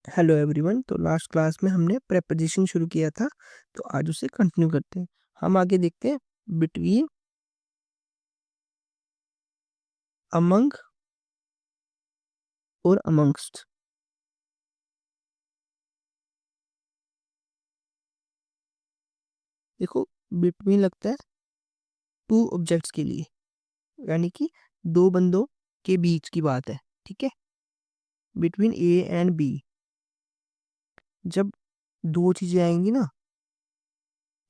Hello everyone. तो last class में हमने प्रेपोजिशन शुरू किया था, तो आज उसे कंटिन्यू करते हैं। हम आगे देखते हैं बिटवीन, अमंग और अमंगस्ट। देखो, बिटवीन लगता है टू ऑब्जेक्ट्स के लिए, यानी कि दो बंदों के बीच की बात है। ठीक है, बिटवीन ए एंड बी जब दो चीजें आएंगी ना,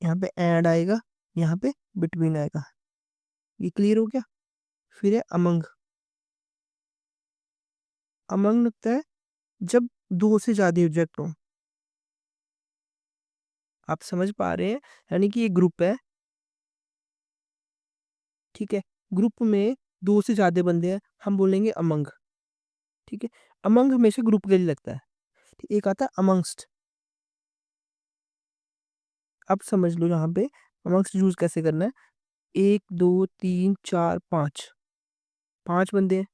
यहाँ पे एंड आएगा, यहाँ पे बिटवीन आएगा। ये क्लियर हो गया। फिर है अमंग। अमंग लगता है जब दो से ज्यादा ऑब्जेक्ट हो। आप समझ पा रहे हैं, यानी कि ये ग्रुप है। ठीक है, ग्रुप में दो से ज्यादा बंदे हैं, हम बोलेंगे अमंग। ठीक है, अमंग हमेशा ग्रुप के लिए लगता है। एक आता है अमंगस्ट। अब समझ लो यहाँ पे अमंगस्ट यूज कैसे करना है। एक दो तीन चार पाँच, पांच बंदे हैं।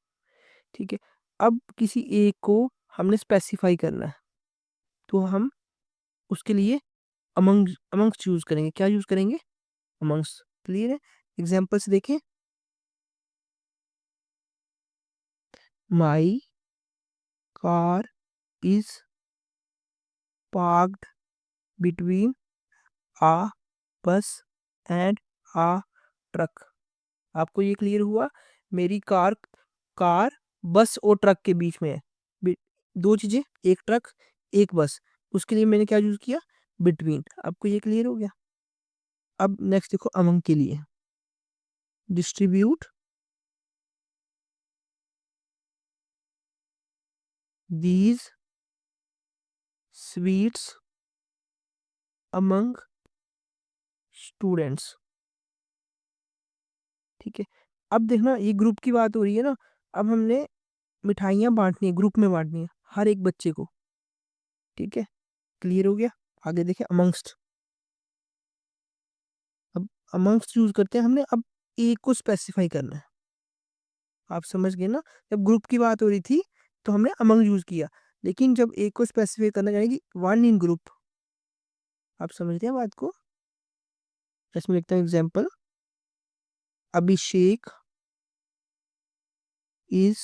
ठीक है, अब किसी एक को हमने स्पेसिफाई करना है, तो हम उसके लिए अमंगस्ट यूज करेंगे। क्या यूज करेंगे? अमंगस्ट। क्लियर है? एग्जाम्पल्स देखें। My car is parked between a bus and uh truck. आपको ये क्लियर हुआ? मेरी कार कार बस और ट्रक के बीच में है। दो चीजें, एक ट्रक एक बस, उसके लिए मैंने क्या यूज किया? बिटवीन। आपको ये क्लियर हो गया? अब नेक्स्ट देखो अमंग के लिए। Distribute these sweets among students. ठीक है, अब देखना ये ग्रुप की बात हो रही है ना। अब हमने मिठाइयाँ बांटनी है, ग्रुप में बांटनी है हर एक बच्चे को। ठीक है, क्लियर हो गया? आगे देखें अमंगस्ट। अब अमंगस्ट यूज करते हैं हमने। अब एक को स्पेसिफाई करना है। आप समझ गए ना? जब ग्रुप की बात हो रही थी तो हमने अमंग यूज किया, लेकिन जब एक को स्पेसिफाई करना, यानी कि वन इन ग्रुप। आप समझ रहे हैं बात को? इसमें लिखता हूँ example. Abhishek is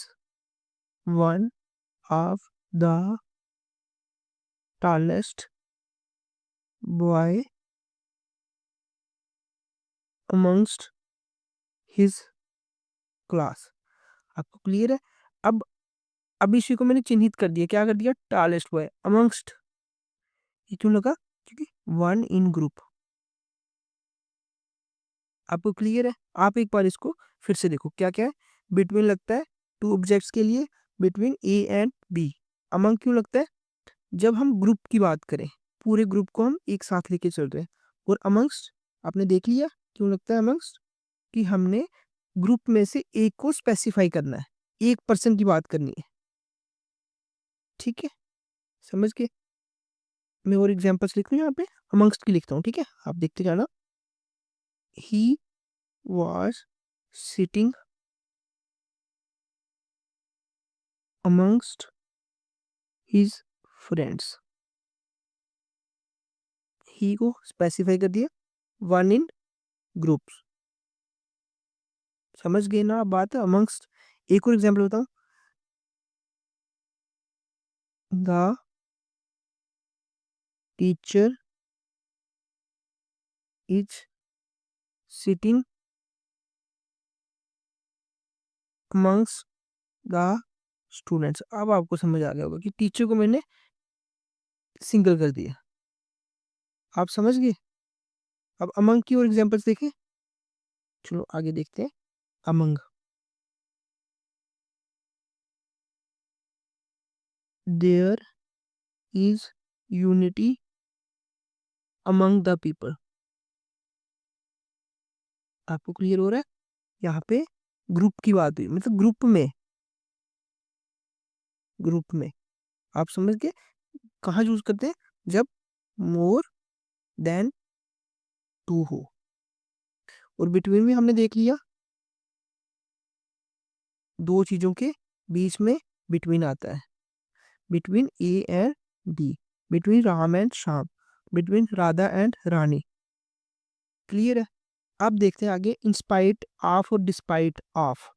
one of the tallest boy amongst his class. आपको क्लियर है? अब अभिषेक को मैंने चिन्हित कर दिया। क्या कर दिया? Tallest boy amongst. ये क्यों लगा? क्योंकि वन इन ग्रुप। आपको क्लियर है? आप एक बार इसको फिर से देखो क्या क्या है। बिटवीन लगता है टू ऑब्जेक्ट्स के लिए, between A and B. Among क्यों लगता है? जब हम ग्रुप की बात करें, पूरे ग्रुप को हम एक साथ लेके चल रहे हैं। और अमंगस्ट आपने देख लिया क्यों लगता है अमंगस्ट, कि हमने ग्रुप में से एक को स्पेसिफाई करना है, एक पर्सन की बात करनी है। ठीक है, समझ के? मैं और एग्जांपल्स लिख रहा हूँ यहाँ पे, अमंगस्ट की लिखता हूँ। ठीक है, आप देखते जाना। He was sitting amongst his friends। ही को स्पेसिफाई कर दिया, वन इन ग्रुप्स। समझ गए ना आप बात? अमंगस्ट। एक और एग्जांपल बताऊं। The teacher is sitting amongst the students. अब आपको समझ आ गया होगा कि टीचर को मैंने सिंगल कर दिया। आप समझ गए? अब अमंग की और एग्जांपल्स देखें। चलो आगे देखते हैं among. There is unity among the people. आपको क्लियर हो रहा है? यहाँ पे ग्रुप की बात हुई, मतलब ग्रुप में आप समझ गए। कहाँ यूज करते हैं? जब मोर देन टू हो। और बिटवीन में हमने देख लिया, दो चीजों के बीच में बिटवीन आता है, between A and D, between Ram and Shyam, between Radha and Rani. Clear है? अब देखते हैं आगे, इंस्पाइट ऑफ और despite of.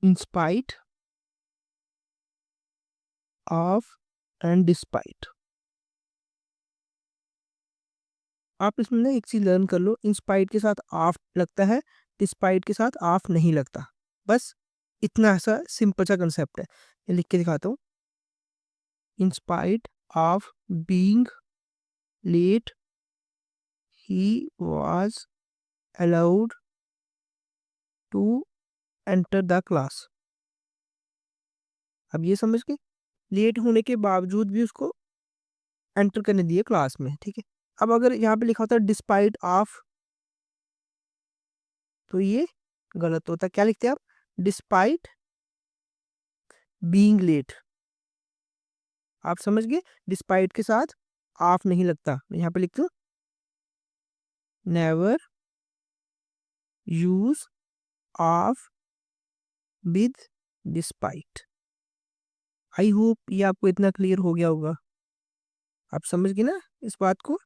In spite of and despite. आप इसमें ना एक चीज लर्न कर लो, इंस्पाइट के साथ ऑफ लगता है, डिस्पाइट के साथ ऑफ नहीं लगता। बस इतना सा सिंपल सा कंसेप्ट है, ये लिख के दिखाता हूँ। In spite of being late, he was allowed to enter the class। अब ये समझ गए, लेट होने के बावजूद भी उसको एंटर करने दिए क्लास में, ठीक है। अब अगर यहाँ पे लिखा होता है डिस्पाइट ऑफ, तो ये गलत होता है। क्या लिखते हैं आप? Despite being late. आप समझ गए, डिस्पाइट के साथ ऑफ नहीं लगता। मैं यहाँ पे लिखता हूँ, never use of with despite. I hope ये आपको इतना क्लियर हो गया होगा। आप समझ गए ना इस बात को?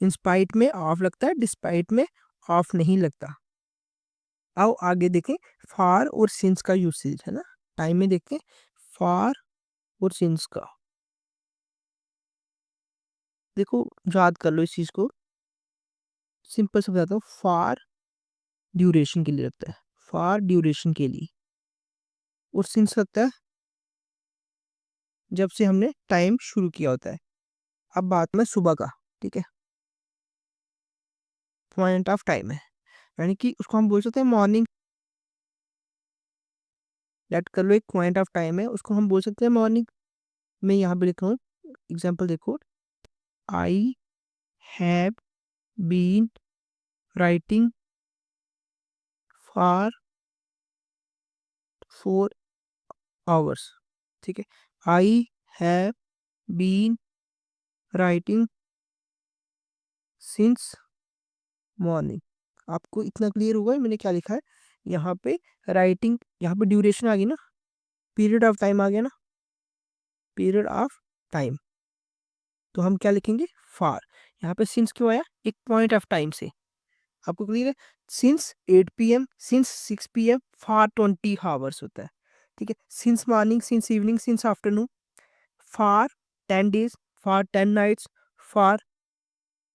इंस्पाइट में ऑफ लगता है, डिस्पाइट में ऑफ नहीं लगता। आओ आगे देखें, फार और सिंस का यूसेज है ना, टाइम में देखते हैं फार और सिंस का। देखो याद कर लो इस चीज को, सिंपल से बताता हूँ। फार ड्यूरेशन के लिए लगता है, फार ड्यूरेशन के लिए, और सिंस लगता है जब से हमने टाइम शुरू किया होता है। अब बात में सुबह का, ठीक है, पॉइंट ऑफ टाइम है, यानी कि उसको हम बोल सकते हैं मॉर्निंग। लेट कर लो एक पॉइंट ऑफ टाइम है, उसको हम बोल सकते हैं मॉर्निंग। मैं यहाँ पे लिख रहा हूँ एग्जाम्पल, देखो, I have been writing for 4 hours. ठीक है, I have been writing since morning. आपको इतना क्लियर होगा मैंने क्या लिखा है यहाँ पे? राइटिंग, यहाँ पे ड्यूरेशन आ गई ना, पीरियड ऑफ टाइम आ गया ना, पीरियड ऑफ टाइम। तो हम क्या लिखेंगे? फॉर। यहाँ पे सिंस क्यों आया? एक पॉइंट ऑफ टाइम से। आपको क्लियर है? Since 8 PM, since 6 PM, for 20 hours होता है। ठीक है, since morning, since evening, since afternoon, for 10 days, for 10 nights, for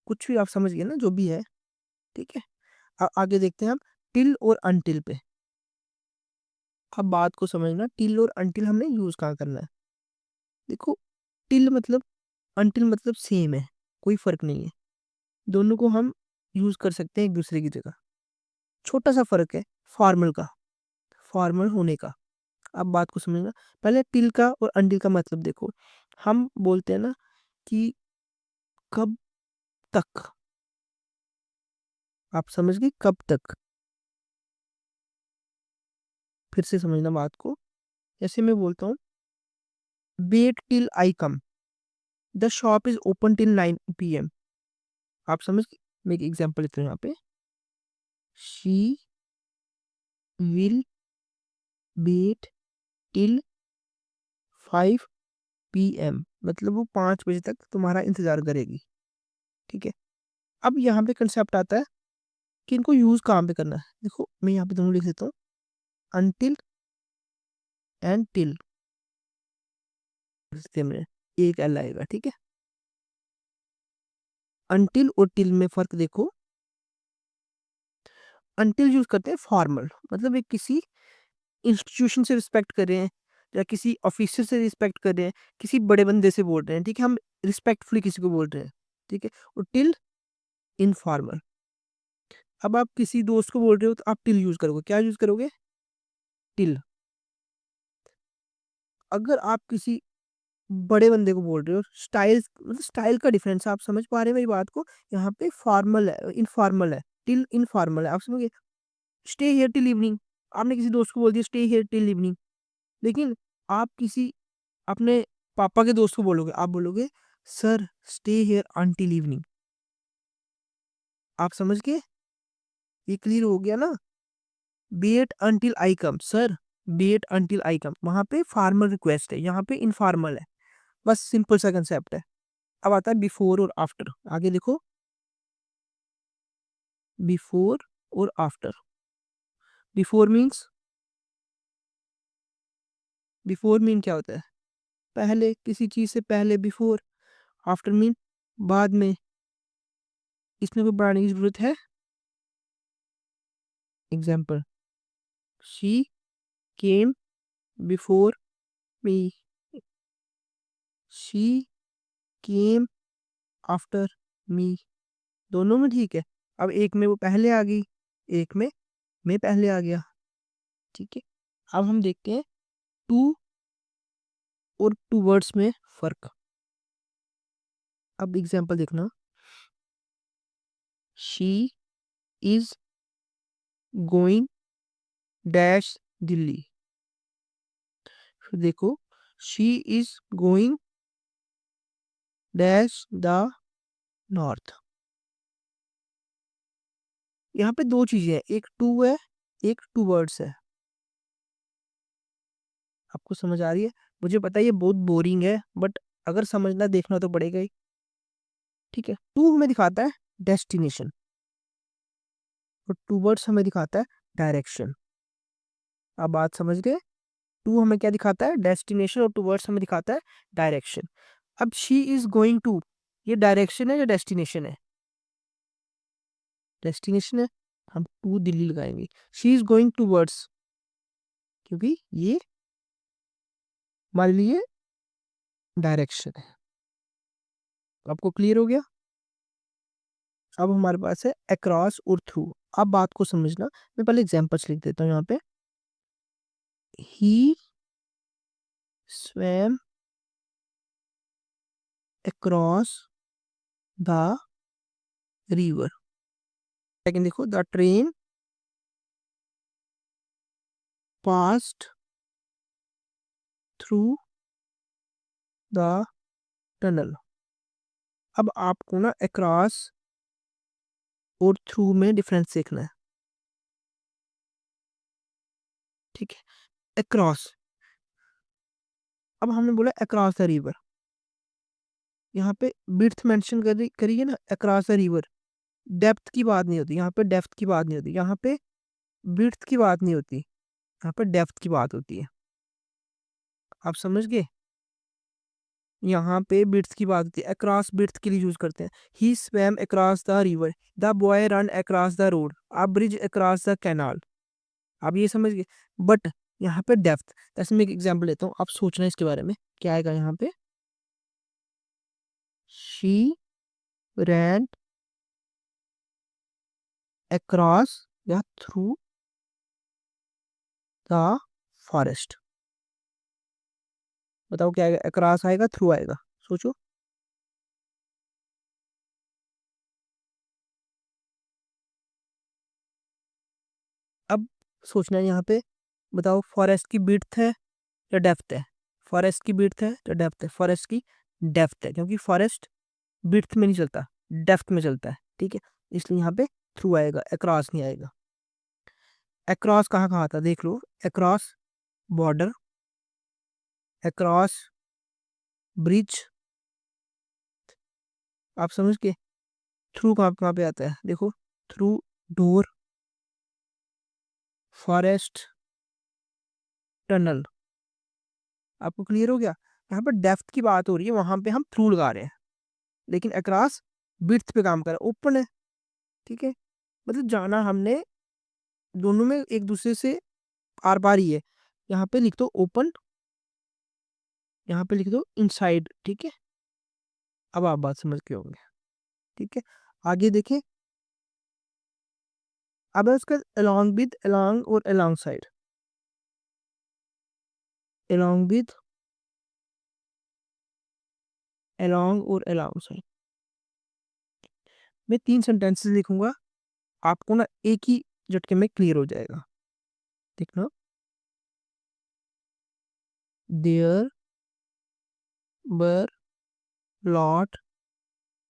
कुछ भी, आप समझ गए ना जो भी है। ठीक है, आगे देखते हैं हम टिल और अनटिल पे। अब बात को समझना, टिल और अनटिल हमने यूज कहाँ करना है। देखो, टिल मतलब, अनटिल मतलब सेम है, कोई फर्क नहीं है। दोनों को हम यूज कर सकते हैं एक दूसरे की जगह। छोटा सा फर्क है फॉर्मल का, फॉर्मल होने का। अब बात को समझना, पहले टिल का और अनटिल का मतलब देखो। हम बोलते हैं ना कि कब तक, आप समझ गए? कब तक। फिर से समझना बात को, जैसे मैं बोलता हूँ wait till I come, the shop is open till 9 PM। आप समझ गए? मैं एक एग्जांपल देता हूँ यहाँ पे, she will wait till 5 PM, मतलब वो 5 बजे तक तुम्हारा इंतजार करेगी। ठीक है, अब यहाँ पे कंसेप्ट आता है कि इनको यूज कहाँ पे करना है। देखो मैं यहाँ पे दोनों लिख देता हूँ, अनटिल एंड टिल, में एक एल आएगा। ठीक है, अनटिल और टिल में फर्क देखो। अनटिल यूज करते हैं फॉर्मल, मतलब एक किसी इंस्टीट्यूशन से रिस्पेक्ट कर रहे हैं, या किसी ऑफिसर से रिस्पेक्ट कर रहे हैं, किसी बड़े बंदे से बोल रहे हैं। ठीक है, हम रिस्पेक्टफुली किसी को बोल रहे हैं। ठीक है, और टिल इनफॉर्मल। अब आप किसी दोस्त को बोल रहे हो तो आप टिल यूज करोगे। क्या यूज करोगे? टिल। अगर आप किसी बड़े बंदे को बोल रहे हो, स्टाइल, मतलब स्टाइल का डिफरेंस, आप समझ पा रहे हैं मेरी बात को? यहाँ पे फॉर्मल है, इनफॉर्मल है, टिल इनफॉर्मल है। आप समझिए, स्टे हियर टिल इवनिंग, आपने किसी दोस्त को बोल दिया स्टे हियर टिल इवनिंग। लेकिन आप किसी अपने पापा के दोस्त को बोलोगे, आप बोलोगे sir stay here until evening. आप समझ गए? ये क्लियर हो गया ना? Wait until I come, sir wait until I come, वहां पे फॉर्मल रिक्वेस्ट है, यहाँ पे इनफॉर्मल है। बस सिंपल सा कंसेप्ट है। अब आता है बिफोर और आफ्टर। आगे देखो, बिफोर और after. Before means, before mean क्या होता है? पहले, किसी चीज से पहले, बिफोर। आफ्टर मीन बाद में। इसमें कोई बढ़ाने की जरूरत है? Example, she came before me, she came after me. दोनों में ठीक है। अब एक में वो पहले आ गई, एक में मैं पहले आ गया। ठीक है, अब हम देखते हैं टू और टू वर्ड्स में फर्क। अब एग्जाम्पल देखना, she is going dash Delhi. फिर देखो, she is going dash the north. यहाँ पे दो चीजें हैं, एक टू है, एक टू वर्ड्स है। आपको समझ आ रही है? मुझे पता है ये बहुत बोरिंग है, बट अगर समझना देखना तो पड़ेगा ही। ठीक है, टू हमें दिखाता है डेस्टिनेशन और टू वर्ड्स हमें दिखाता है डायरेक्शन। आप बात समझ गए? टू हमें क्या दिखाता है? डेस्टिनेशन। और टू वर्ड्स हमें दिखाता है डायरेक्शन। अब शी इज गोइंग टू, ये डायरेक्शन है या डेस्टिनेशन है? डेस्टिनेशन है, हम टू दिल्ली लगाएंगे। She is going towards, क्योंकि ये हमारे लिए डायरेक्शन है। आपको क्लियर हो गया? अब हमारे पास है अक्रॉस और थ्रू। अब बात को समझना, मैं पहले एग्जांपल्स लिख देता हूँ यहाँ पे। ही swam across the river। लेकिन देखो, the train passed through the tunnel। अब आपको ना across और थ्रू में डिफरेंस देखना है। ठीक है, across, अब हमने बोला across द रिवर। यहाँ पे विड्थ मेंशन करिए ना, across द रिवर। डेप्थ की बात नहीं होती यहाँ पे, डेप्थ की बात नहीं होती यहाँ पे, विड्थ की बात नहीं होती यहाँ पे, डेप्थ की बात होती है। आप समझ गए? यहाँ पे बिट्स की बात होती है, अक्रॉस बिट्स के लिए यूज करते हैं। He swam across the river, the boy run across the road, a bridge across the canal. आप ये समझ गए? बट यहाँ पे डेप्थ, जैसे मैं एक एग्जांपल लेता हूँ, आप सोचना इसके बारे में क्या आएगा यहाँ पे। शी रैन अक्रॉस या थ्रू द फॉरेस्ट। बताओ क्या आएगा? अक्रॉस आएगा, थ्रू आएगा? सोचो। अब सोचना है यहाँ पे, बताओ फॉरेस्ट की विड्थ है या डेप्थ है? फॉरेस्ट की विड्थ है या डेप्थ है? फॉरेस्ट की डेप्थ है, क्योंकि फॉरेस्ट विड्थ में नहीं चलता, डेप्थ में चलता है। ठीक है, इसलिए यहाँ पे थ्रू आएगा, अक्रॉस नहीं आएगा। अक्रॉस कहाँ कहाँ आता है देख लो, अक्रॉस बॉर्डर, अक्रॉस ब्रिज। आप समझ के? थ्रू कहाँ कहाँ पे आता है देखो, थ्रू डोर, फॉरेस्ट, टनल। आपको क्लियर हो गया? यहाँ पर डेप्थ की बात हो रही है, वहां पे हम थ्रू लगा रहे हैं, लेकिन अक्रॉस विड्थ पे काम कर रहा है, ओपन है। ठीक है, मतलब जाना हमने दोनों में एक दूसरे से आर पार ही है। यहाँ पे लिख दो ओपन, यहाँ पे लिख दो इनसाइड। ठीक है, अब आप बात समझ के होंगे। ठीक है, आगे देखें। अब है उसका along with, along और alongside। along with, along और alongside। मैं तीन सेंटेंसेस लिखूंगा, आपको ना एक ही झटके में क्लियर हो जाएगा। देखना, there were lot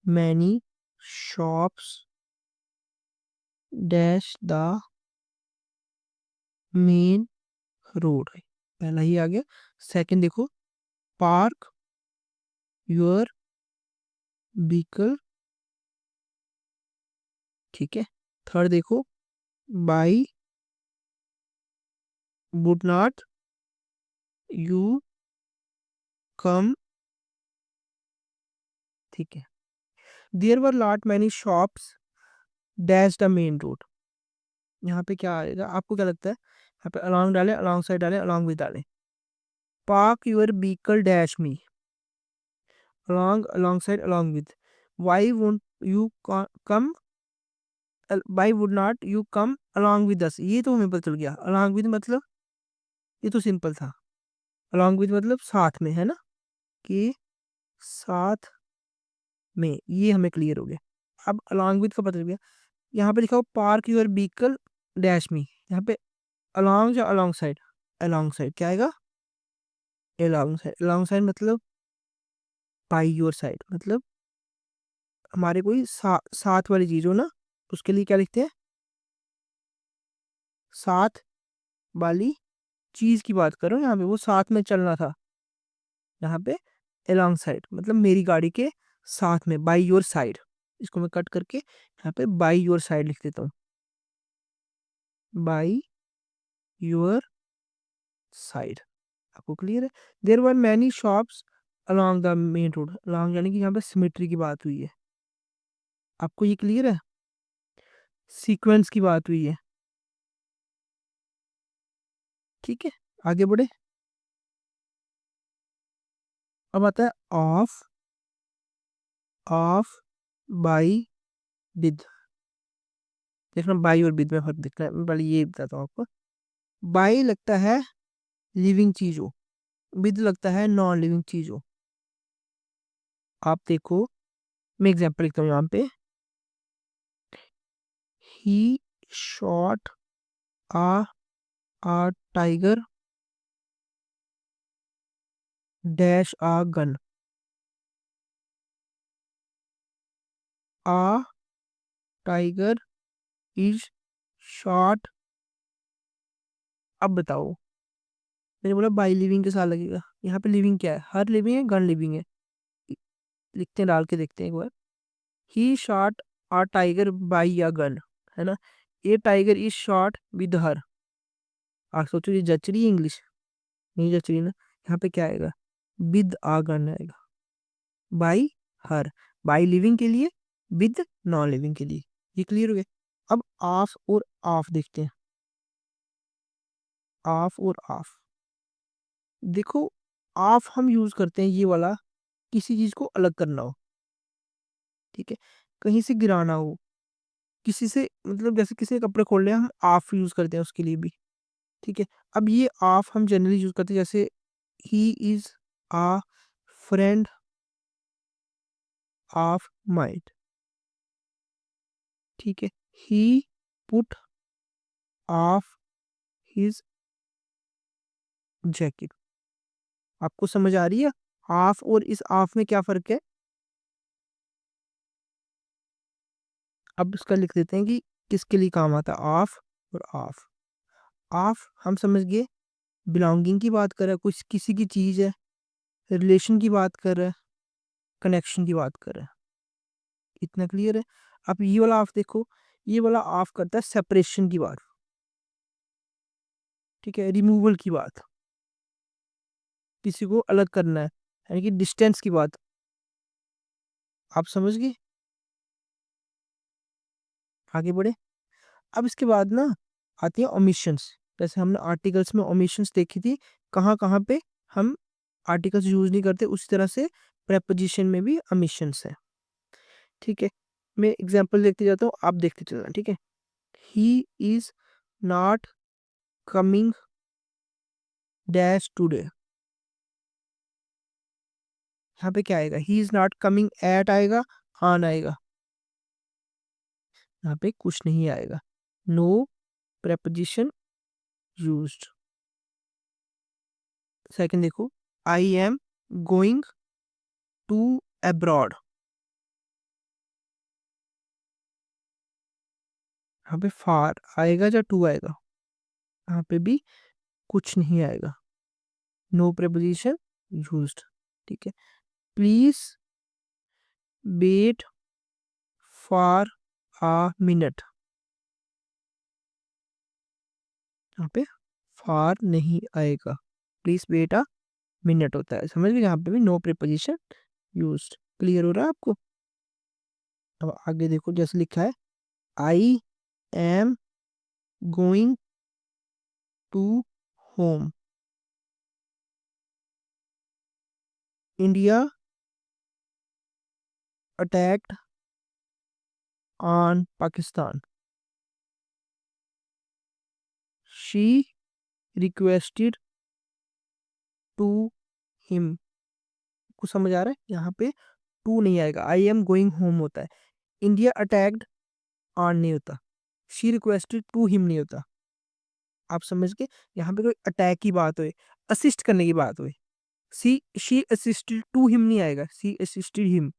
many shops dash the main road. पहला ही आ गया। सेकंड देखो, पार्क योर व्हीकल, ठीक है। थर्ड देखो, why would not you come, ठीक है। There were lot many shops dash the main road, यहाँ पे क्या आएगा, आपको क्या लगता है? यहाँ पे अलॉन्ग डाले, अलॉन्ग साइड डाले, अलॉन्ग विद डाले। Park your vehicle dash me, along, along side, along with. Why won't you come, why would not you come along with us, ये तो हमें पता चल गया। अलॉन्ग विद मतलब ये तो सिंपल था। अलॉन्ग विद मतलब साथ में, है ना, कि साथ में, ये हमें क्लियर हो गया। अब अलॉन्ग विद का पता चल गया। यहाँ पे लिखा हो पार्क योर व्हीकल डैश मी, यहाँ पे अलॉन्ग या अलॉन्ग साइड? अलॉन्ग साइड क्या आएगा? अलॉन्ग साइड, अलॉन्ग साइड मतलब बाई योर साइड, मतलब हमारे कोई साथ वाली चीज हो ना, उसके लिए क्या लिखते हैं? साथ वाली चीज की बात करो, यहाँ पे वो साथ में चलना था। यहाँ पे अलॉन्ग साइड मतलब मेरी गाड़ी के साथ में, बाई योर साइड। इसको मैं कट करके यहाँ पे बाई योर साइड लिख देता हूँ, बाई योर साइड। आपको क्लियर है? There were many shops along the main road, along यानी कि यहाँ पे सिमेट्री की बात हुई है। आपको ये क्लियर है? सीक्वेंस की बात हुई है, ठीक है। आगे बढ़े। अब आता है ऑफ, ऑफ, बाई, विद। देखना बाई और विद में फर्क दिखता है, मैं पहले ये बताता हूँ आपको। बाई लगता है लिविंग चीजों, विद लगता है नॉन लिविंग चीजों। आप देखो, मैं एग्जांपल लिखता हूँ यहाँ पे, he shot a tiger dash a gun, a tiger is shot. अब बताओ, मैंने बोला बाई लिविंग के साथ लगेगा, यहाँ पे लिविंग क्या है? हर लिविंग है, गन लिविंग है। लिखते हैं, डाल के देखते हैं एक बार। He shot a tiger by a gun, है ना। A tiger is shot with her. आप सोचो ये जच रही है इंग्लिश? नहीं जच रही ना। यहाँ पे क्या आएगा? विद आ गन आएगा, बाई हर, बाई लिविंग के लिए, विद नॉन लिविंग के लिए। ये क्लियर हो गया। अब ऑफ और ऑफ देखते हैं, ऑफ और ऑफ। देखो, ऑफ हम यूज करते हैं ये वाला, किसी चीज को अलग करना हो, ठीक है, कहीं से गिराना हो, किसी से, मतलब जैसे किसी के कपड़े खोल रहे हैं, हम ऑफ यूज करते हैं उसके लिए भी, ठीक है। अब ये ऑफ हम जनरली यूज करते हैं, जैसे he is a friend of mind, ठीक है। He put off his jacket. आपको समझ आ रही है ऑफ और इस ऑफ में क्या फर्क है? अब इसका लिख देते हैं कि किसके लिए काम आता है ऑफ और ऑफ। ऑफ हम समझ गए, बिलोंगिंग की बात कर रहा है, कुछ किसी की चीज है, रिलेशन की बात कर रहा है, कनेक्शन की बात कर रहा है। इतना क्लियर है? अब ये वाला ऑफ देखो, ये वाला ऑफ करता है सेपरेशन की बात, ठीक है, रिमूवल की बात, किसी को अलग करना है, यानी कि डिस्टेंस की बात। आप समझ गए? आगे बढ़े। अब इसके बाद ना आती है ओमिशंस। जैसे हमने आर्टिकल्स में ओमिशंस देखी थी, कहाँ कहाँ पे हम आर्टिकल्स यूज नहीं करते, उसी तरह से प्रेपोजिशन में भी ओमिशंस है, ठीक है। मैं एग्जांपल देखते जाता हूँ, आप देखते चलना, ठीक है। He is not coming dash today, यहाँ पे क्या आएगा? He is not coming at आएगा, ऑन आएगा, यहाँ पे कुछ नहीं आएगा, नो प्रेपोजिशन यूज्ड। सेकंड देखो, I am going to abroad, यहाँ पे फार आएगा या टू आएगा? यहाँ पे भी कुछ नहीं आएगा, नो प्रेपोजिशन यूज्ड, ठीक है। Please wait for a minute. यहाँ पे फॉर नहीं आएगा, प्लीज वेट अ मिनट होता है, समझ गए, यहाँ पे भी नो प्रीपोजिशन यूज्ड। क्लियर हो रहा है आपको? अब आगे देखो, जैसे लिखा है I am going to home, India attacked on Pakistan, she requested to him. कुछ समझ आ रहा है? यहाँ पे टू नहीं आएगा, आई एम गोइंग होम होता है, इंडिया अटैक्ड ऑन नहीं होता, शी रिक्वेस्टेड टू हिम नहीं होता। आप समझ के, यहाँ पे कोई अटैक की बात हो, असिस्ट करने की बात हो, शी असिस्टेड टू हिम नहीं आएगा, शी असिस्टेड हिम।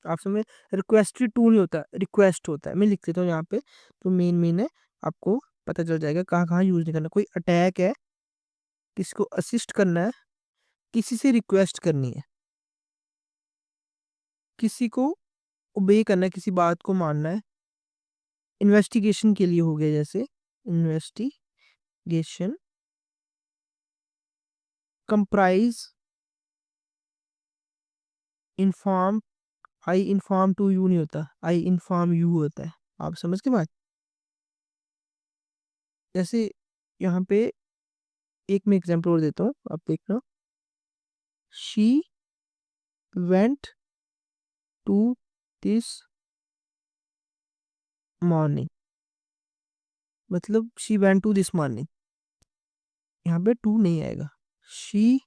आप समझ, रिक्वेस्टेड टू नहीं होता, रिक्वेस्ट होता है। मैं लिख देता हूँ यहाँ पे, तो मेन है, आपको पता चल जाएगा कहाँ कहाँ यूज नहीं करना। कोई अटैक है, किसी को असिस्ट करना है, किसी से रिक्वेस्ट करनी है, किसी को ओबे करना है, किसी बात को मानना है, इन्वेस्टिगेशन के लिए हो गया, जैसे investigation, comprise, inform, I inform to you नहीं होता, आई इन्फॉर्म यू होता है। आप समझ के बात? जैसे यहाँ पे एक मैं एग्जांपल और देता हूँ, आप देखना, she went to this morning, मतलब she went to this morning, यहाँ पे टू नहीं आएगा, she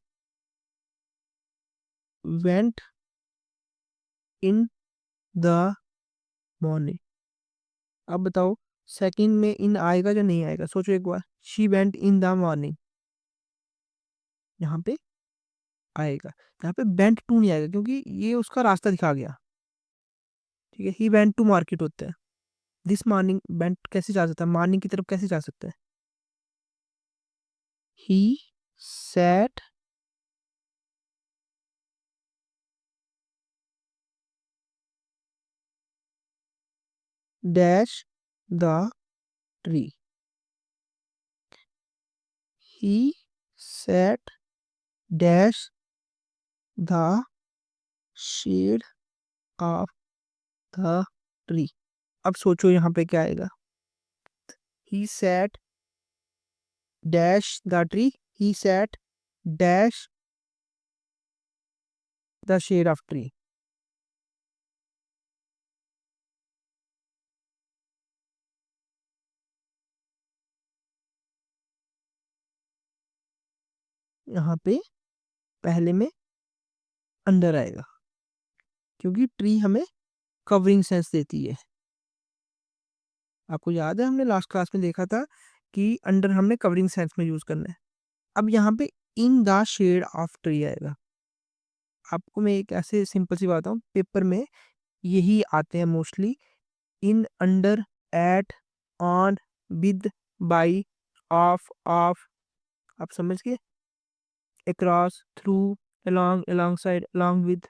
went in the morning. अब बताओ, सेकंड में इन आएगा या नहीं आएगा? सोचो एक बार, she went in the morning, यहाँ पे आएगा, यहाँ पे वेंट टू नहीं आएगा, क्योंकि ये उसका रास्ता दिखा गया। ठीक है, ही वेंट टू मार्केट होता है, दिस मॉर्निंग वेंट कैसे जा सकता है, मॉर्निंग की तरफ कैसे जा सकता है? He sat dash the tree, he sat dash the shade of the tree. अब सोचो यहाँ पे क्या आएगा, he sat dash the tree, he sat dash the shade of tree. यहाँ पे पहले में अंडर आएगा, क्योंकि ट्री हमें कवरिंग सेंस देती है। आपको याद है, हमने लास्ट क्लास में देखा था कि अंडर हमने कवरिंग सेंस में यूज करना है। अब यहाँ पे in the shade of tree आएगा। आपको मैं एक ऐसे सिंपल सी बात हूँ, पेपर में यही आते हैं mostly, in, under, at, on, with, by, of. आप समझ गए? Across, through, along, alongside, along with,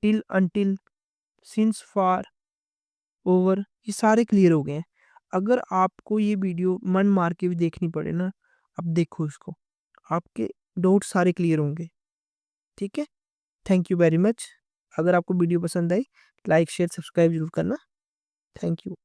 till, until, since, far, over, ये सारे क्लियर हो गए हैं। अगर आपको ये वीडियो मन मार के भी देखनी पड़े ना, अब देखो इसको, आपके डाउट सारे क्लियर होंगे। ठीक है, थैंक यू वेरी मच। अगर आपको वीडियो पसंद आई, लाइक शेयर सब्सक्राइब जरूर करना। Thank you.